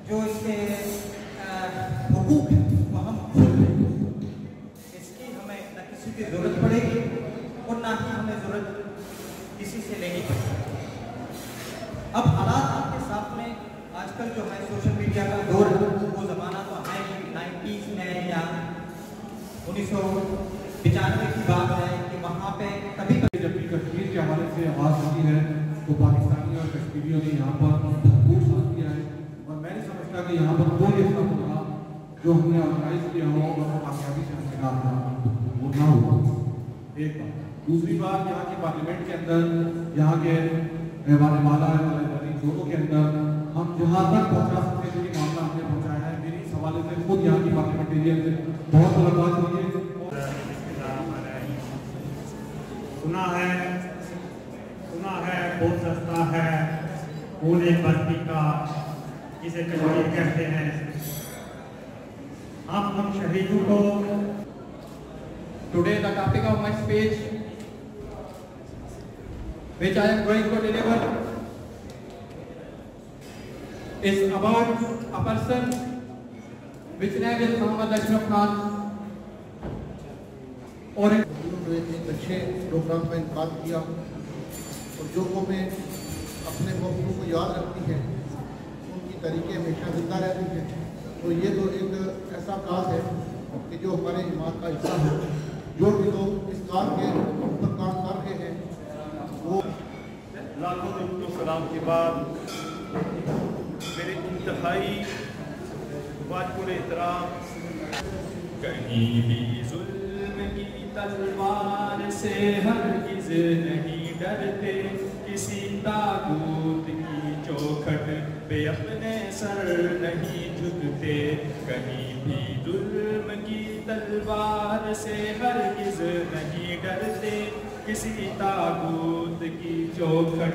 जो इसके हुकूक है वो हम खुद लें, इसकी हमें न किसी की ज़रूरत पड़ेगी और ना ही हमें ज़रूरत किसी से लेनी पड़ेगी। अब हालात आपके साथ में आजकल जो है सोशल मीडिया का दौर है, वो ज़माना तो है 90s में या 1995 की बात है कि वहाँ पे कभी जब भी कश्मीर के हवाले से आवाज़ होती है तो पाकिस्तानी और कश्मीरियों ने यहाँ पर भरपूर साथ दिया है और मैं नहीं समझता कि यहाँ पर कोई ऐसा होगा जो हमने ऑर्गेनाइज किया हो और कामयाबी से इंतजार था वो ना हुआ। एक बात। दूसरी बात, यहाँ की पार्लियामेंट के अंदर, यहाँ के वाला दोनों के अंदर हम जहाँ तक पहुँचा सकते हैं, जो मामला हमने पहुँचाया है, मेरी इस हवाले से खुद यहाँ की पार्लियामेंटेरियन से बहुत मुलाकात हुई है। सुना है बहुत सस्ता है खून एक बस्ती का जिसे कश्मीर कहते हैं। हम शहीदों को Today the topic of my speech which I am going to deliver is about a person which name is Mohammad Ashraf Khan। और एक अच्छे प्रोग्राम का इनकार किया और जो कौमें अपने वक्तों को याद रखती हैं उनकी तरीके हमेशा जिंदा रहती हैं। तो ये तो एक ऐसा काज है कि जो हमारे ईमान का हिस्सा है। जो भी लोग इस काम के ऊपर काम कर रहे हैं वो लाखों दुरूद सलाम के बाद मेरे इंतहाई वाजिब एहतराम कहीं भी जुल्म की तलवार से हरगिज़ नहीं डरते, किसी ताकूत की चौखट पे अपने सर नहीं झुकते। कहीं भी जुल्म की तलवार से हरगिज़ नहीं डरते, किसी ताकूत की चौखट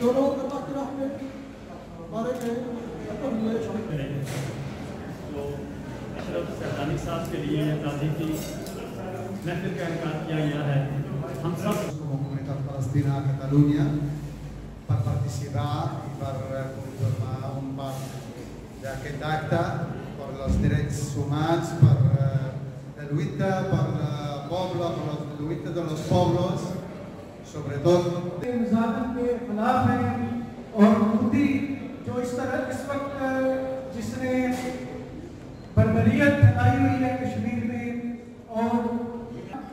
जो लोग अल्लाह की राह में मारे गए तो अशरफ सैदानी साहब के लिए ताज़ी की महफिल का इनकार किया गया है। हम सब Comunità Palestina a Catalunya per participar i per formar un part d'aquest acte per els drets humans, per la lluita per el poble, per la lluita de los pueblos, sobretot मुजाहिदों के खिलाफ है। और मोदी जो इस तरह इस वक्त जिसने बर्बरियत फैलाई हुई है कश्मीर में, और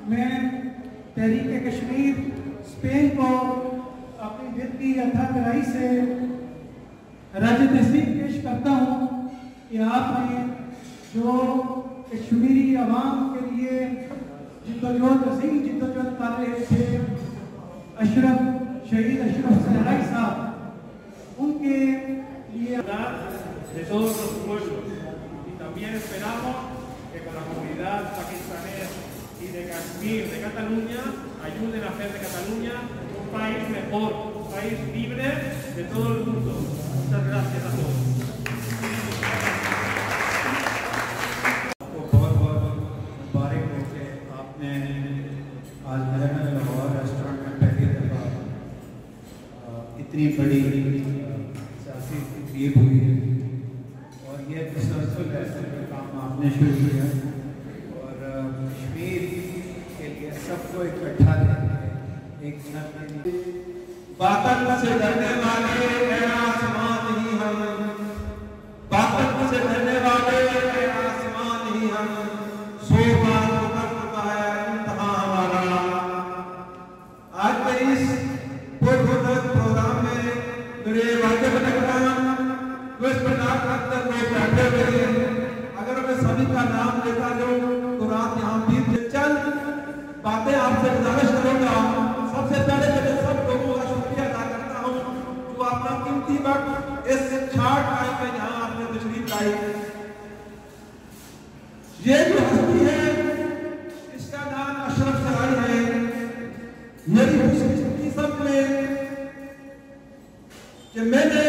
मैं तहरीक कश्मीर स्पेन को अपनी दिल की अथाह गहराई से राज तहसीन पेश करता हूँ कि आपने जो कश्मीरी आवाम के लिए जिद्दोजहद अजीम जिद्दोजहद कर रहे थे, शहीद अशरफ सैदानी साहब, उनके लिए de todos los pueblos, y también esperamos que con la comunidad pakistanés y de Kashmir, de Cataluña, ayuden a hacer de Cataluña un país mejor, un país libre de todo el mundo. Muchas gracias a todos. बहुत बहुत मुबारक हो कि आपने आज महल Lahore restaurant में पहली दफ़ा इतनी बड़ी सियासी तकरीब हुई है और ये तसलसल है काम आपने शुरू किया और कश्मीर के लिए सबको इकट्ठा करके एक बातन से डरने वाले आसमान ही हम, बातन से डरने वाले आसमान ही हम, सो बार कर चुका है इंतहा हमारा। आज मैं इस प्रोग्राम में मेरे वाजिब एहतराम चार अंदर लोग बैठे हुए हैं, अगर मैं सभी का नाम लेता जाऊं तो रात यहाँ बीत जाए। चंद बातें आपसे गुजारिश करूंगा। सबसे पहले मैं सब लोगों का शुक्रिया अदा करता हूँ जो अपना कीमती वक्त इस छाट टाइम में यहाँ आपने तशरीफ लाई। ये जो हस्ती है इसका नाम अशरफ सराय है। मेरी खुशकिस्मती सब में कि मैंने